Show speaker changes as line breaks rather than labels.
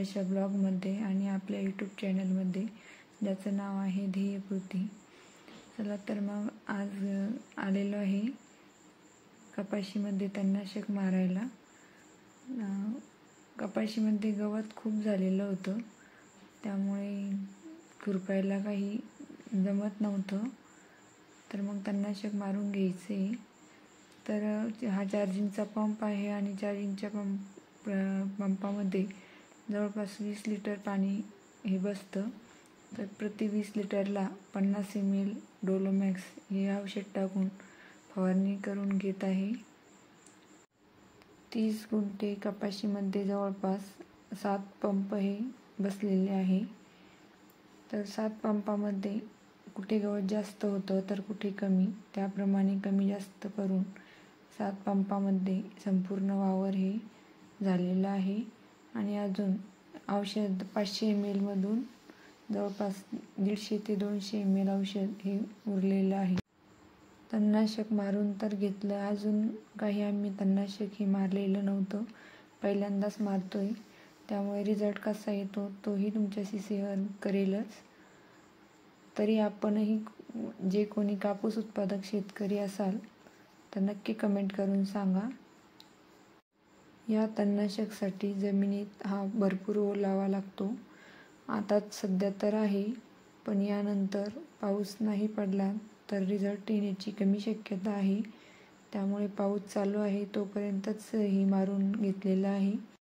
अशा ब्लॉगमध्ये आणि आपल्या यूट्यूब चॅनलमध्ये, ज्याचं नाव आहे ध्येयपूर्ती. चला तर मग आज आलेलो आहे कपाशीमध्ये तणनाशक मारायला. कपाशीमध्ये गवत खूप झालेलं होतं, त्यामुळे खुरपायला काही जमत नव्हतं. तर मग तणनाशक मारून घ्यायचे. तर हा चार्जिंगचा पंप आहे आणि चार्जिंगच्या पंपामध्ये जवळपास 20 लिटर पाणी हे बसतं. तर प्रति 20 लिटरला 50 ml डोलोमॅक्स हे औषध टाकून फवारणी करून घेत आहे. 30 गुंठे कपाशीमध्ये जवळपास 7 पंप हे बसलेले आहे. तर 7 पंपामध्ये कुठे गवत जास्त होतं तर कुठे कमी, त्याप्रमाणे कमी जास्त करून 7 पंपामध्ये संपूर्ण वावर हे झालेलं आहे. आणि अजून औषध 500 ml मधून जवळपास 150 ते 200 ml औषध हे उरलेलं आहे. तणनाशक मारून तर घेतलं, अजून काही आम्ही तणनाशक हे मारलेलं नव्हतं, पहिल्यांदाच मारतोय. त्यामुळे रिझल्ट कसा येतो तोही तुमच्याशी शेअर करेलच. तरी आपणही जे कोणी कापूस उत्पादक शेतकरी असाल तर नक्की कमेंट करून सांगा. या तणनाशकसाठी जमिनीत हा भरपूर ओलावा लागतो. आता सध्या तर आहे, पण यानंतर पाऊस नाही पडला तर रिझल्ट येण्याची कमी शक्यता आहे. त्यामुळे पाऊस चालू आहे तोपर्यंतच हे मारून घेतलेलं आहे.